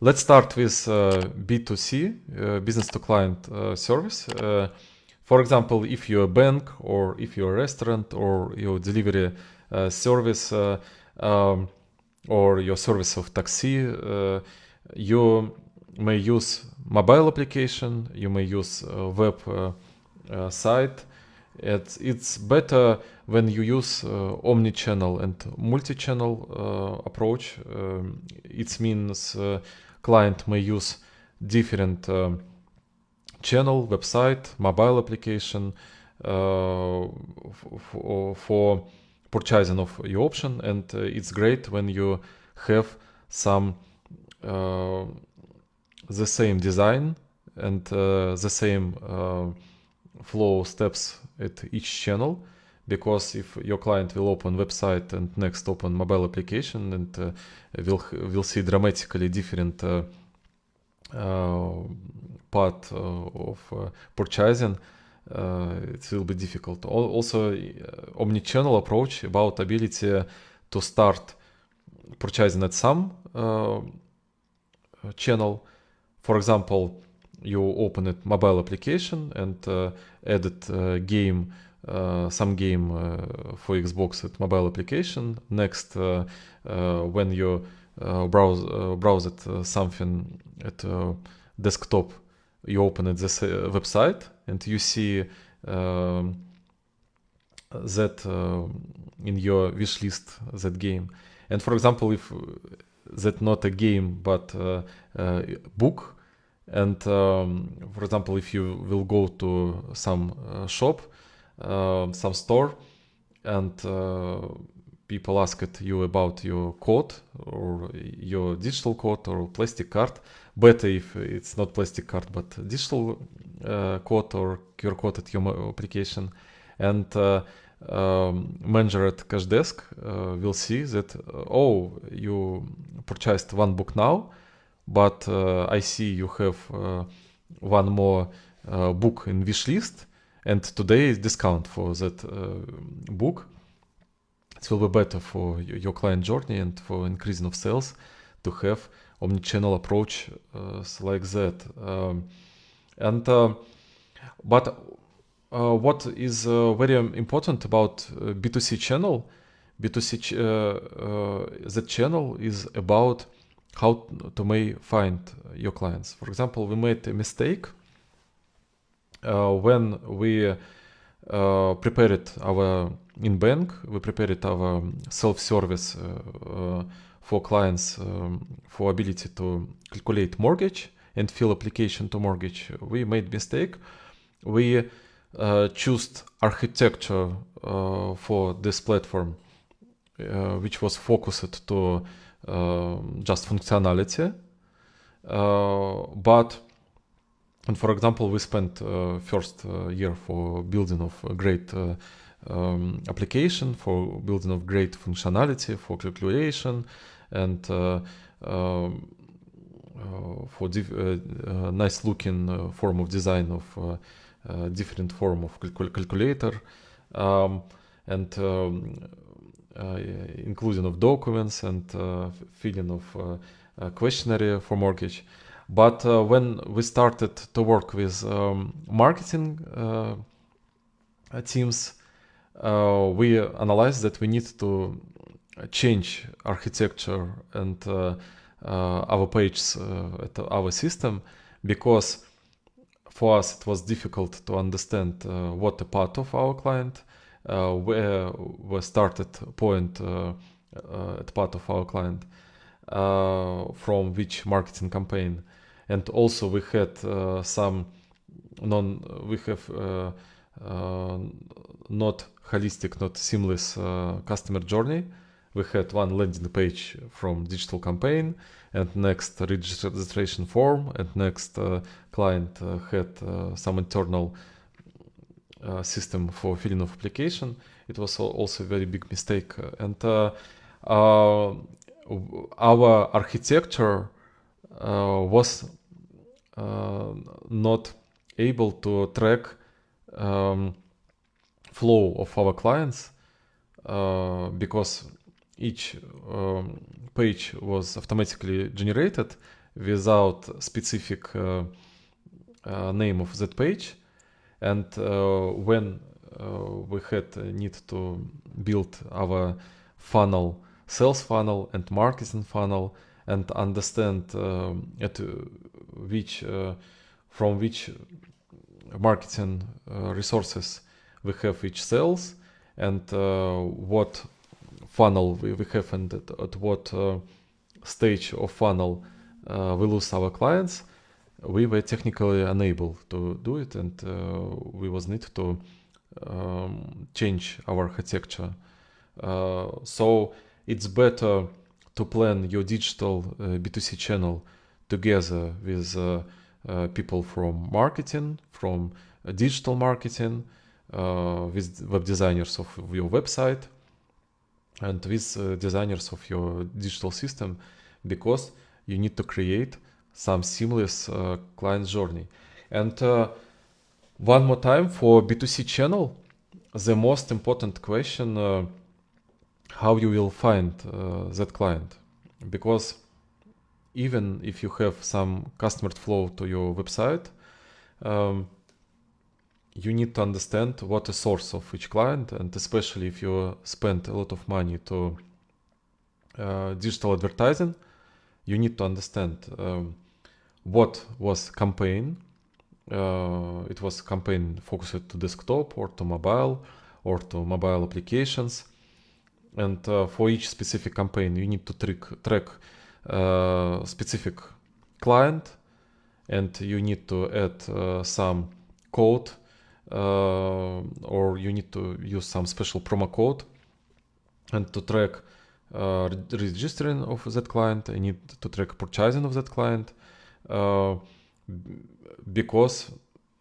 Let's start with B2C, business to client service. For example, if you're a bank or if you're a restaurant or your delivery service or your service of taxi, you may use mobile application, you may use web site. It's better when you use omni-channel and multi-channel approach. It means client may use different channel, website, mobile application for purchasing of your option, and it's great when you have some the same design and the same flow steps at each channel, because if your client will open website and next open mobile application, and will see dramatically different path of purchasing, it will be difficult. Also, omni-channel approach about ability to start purchasing at some channel. For example, you open a mobile application and added game, some game for Xbox at mobile application. Next, when you browse something at desktop, you open it this website and you see that in your wish list that game. And for example, if that not a game but a book, and for example, if you will go to some shop, some store, and people asked you about your code or your digital code or plastic card, better if it's not plastic card but digital code or QR code at your application, and manager at cash desk will see that, oh, you purchased one book now, but I see you have one more book in wish list, and today is discount for that book. It will be better for your client journey and for increasing of sales to have omni-channel approach like that. But what is very important about B2C channel, that channel is about how to may find your clients. For example, we made a mistake when we prepared our in bank, we prepared our self-service for clients for ability to calculate mortgage and fill application to mortgage. We made mistake. We chose architecture for this platform, which was focused to just functionality, but and for example, we spent first year for building of a great application, for building of great functionality, for calculation, and for nice looking form of design of different form of calculator, and inclusion of documents and filling of questionnaire for mortgage. But when we started to work with marketing teams, we analyzed that we need to change architecture and our pages at our system, because for us it was difficult to understand what a part of our client, where we started point at part of our client, from which marketing campaign. And also we had not holistic, not seamless customer journey. We had one landing page from digital campaign, and next registration form, and next client had some internal system for filling of application. It was also a very big mistake. And our architecture was not able to track flow of our clients, because each page was automatically generated, without specific name of that page. And when we had need to build our funnel, sales funnel and marketing funnel, and understand from which marketing resources we have each sales, and what funnel we have, and at what stage of funnel we lose our clients, we were technically unable to do it, and we was need to change our architecture. So it's better to plan your digital B2C channel together with people from marketing, from digital marketing, with web designers of your website, and with designers of your digital system, because you need to create some seamless client journey. And one more time, for B2C channel, the most important question, how you will find that client. Because even if you have some customer flow to your website, you need to understand what the source of each client, and especially if you spend a lot of money to digital advertising, you need to understand what was campaign. It was campaign focused to desktop or to mobile applications. And for each specific campaign, you need to track specific client, and you need to add some code, or you need to use some special promo code, and to track registering of that client. I need to track purchasing of that client, because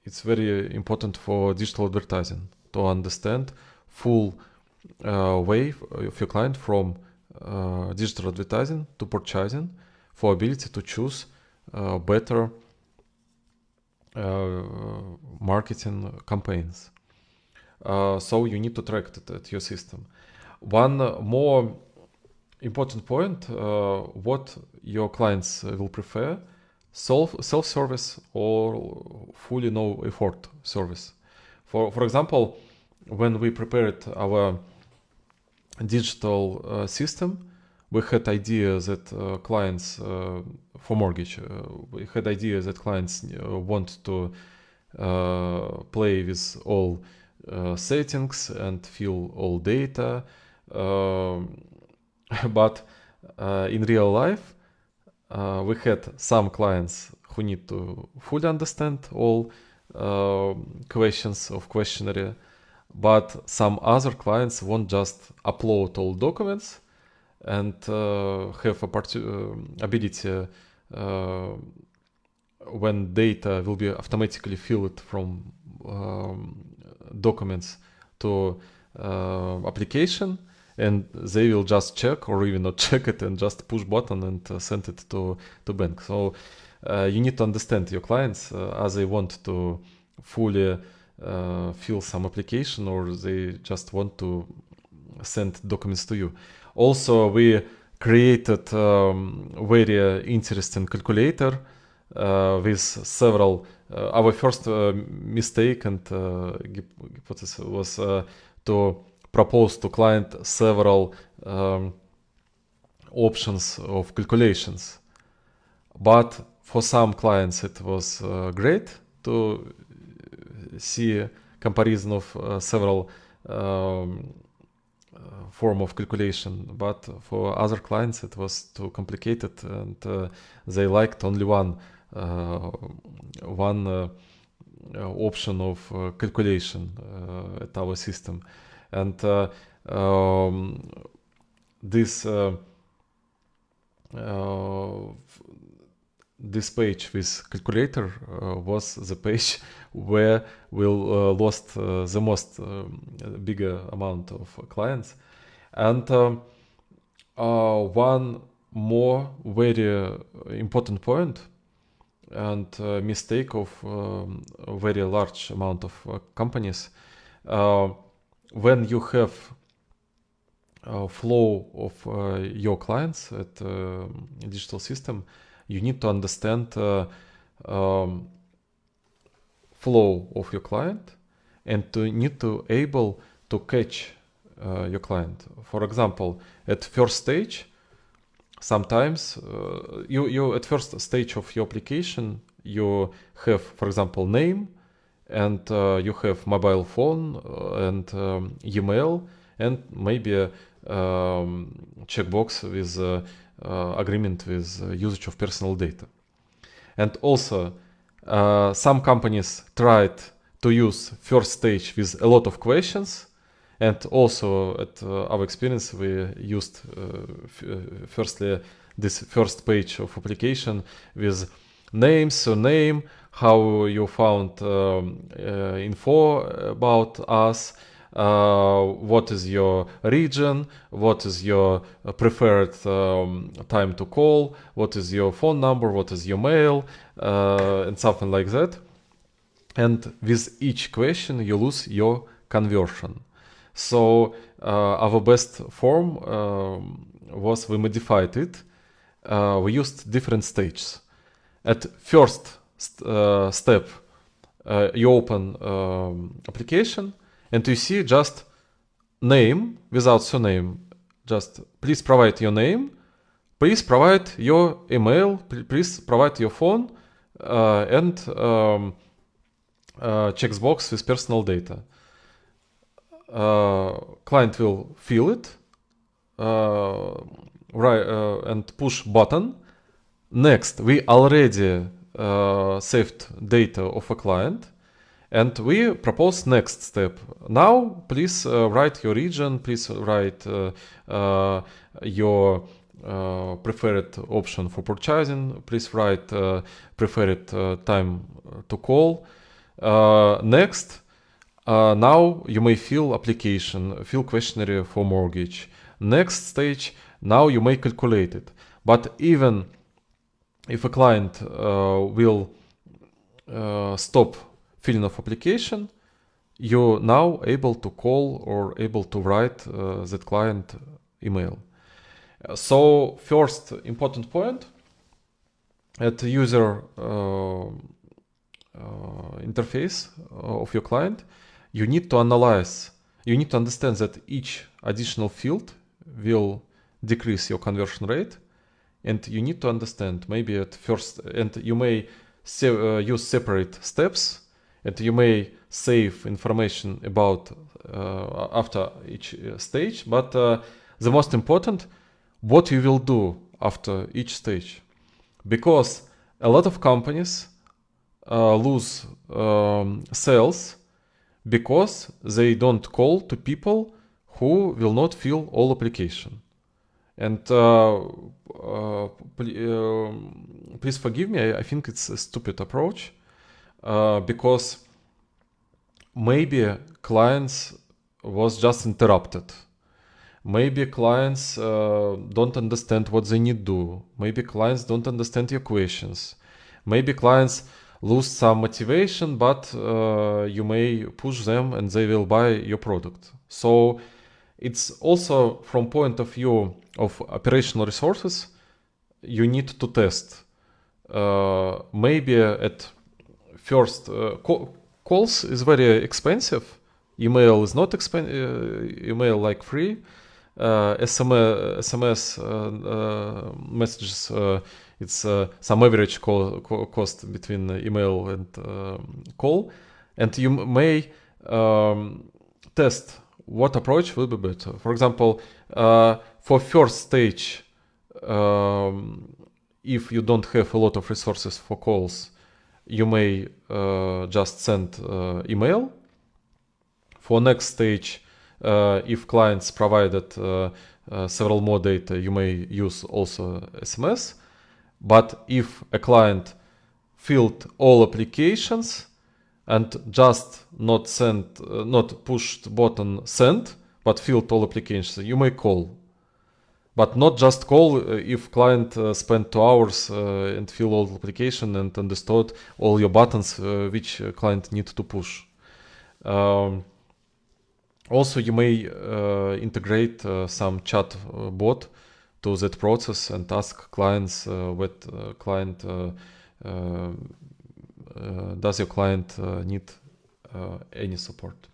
it's very important for digital advertising to understand full way of your client from digital advertising to purchasing, for ability to choose better marketing campaigns. So you need to track it at your system. One more important point, what your clients will prefer, self-service or fully no effort service. For example, when we prepared our digital system, we had idea that clients for mortgage, we had idea that clients want to play with all settings and fill all data, but in real life we had some clients who need to fully understand all questions of questionnaire, but some other clients won't just upload all documents and have ability when data will be automatically filled from documents to application, and they will just check or even not check it and just push button and send it to bank. So you need to understand your clients, as they want to fully fill some application, or they just want to send documents to you. Also, we created very interesting calculator with several. Our first mistake and hypothesis was to propose to client several options of calculations. But for some clients it was great to see comparison of several form of calculation, but for other clients it was too complicated, and they liked only one option of calculation at our system. And this page with calculator was the page where we lost the most bigger amount of clients. And one more very important point and mistake of a very large amount of companies, when you have a flow of your clients at a digital system, you need to understand flow of your client and to need to able to catch your client. For example, at first stage, sometimes you at first stage of your application, you have, for example, name, and you have mobile phone and email, and maybe a checkbox with agreement with usage of personal data. And also, some companies tried to use first stage with a lot of questions, and also at our experience, we used firstly this first page of application with name, surname, how you found info about us, what is your region, what is your preferred time to call, what is your phone number, what is your mail, and something like that. And with each question, you lose your conversion. So our best form was we modified it. We used different stages. At first step, you open application and you see just name without surname. Just please provide your name, please provide your email, please provide your phone, and checkbox with personal data. Client will fill it, and push button. Next, we already saved data of a client, and we propose next step. Now, please write your region, please write your preferred option for purchasing, please write preferred time to call. Next, now you may fill application, fill questionnaire for mortgage. Next stage, now you may calculate it. But even if a client will stop filling of application, you're now able to call or able to write that client email. So first important point at the user interface of your client, you need to analyze, you need to understand that each additional field will decrease your conversion rate, and you need to understand maybe at first, and you may use separate steps, and you may save information about after each stage, but the most important, what you will do after each stage. Because a lot of companies lose sales because they don't call to people who will not fill all application. And please forgive me, I think it's a stupid approach, because maybe clients was just interrupted. Maybe clients don't understand what they need to do. Maybe clients don't understand your questions. Maybe clients lose some motivation, but you may push them and they will buy your product. So it's also from point of view of operational resources, you need to test. Maybe at first, calls is very expensive. Email is not expensive. Email like free. SMS messages, it's some average cost between email and call, and you may test what approach will be better. For example, for first stage, if you don't have a lot of resources for calls, you may just send email. For next stage, if clients provided several more data, you may use also SMS. But if a client filled all applications and just not pushed button send, but filled all applications, you may call. But not just call if client spent 2 hours and fill all the application and understood all your buttons which client need to push. Also, you may integrate some chat bot to that process and ask clients what client does your client need any support.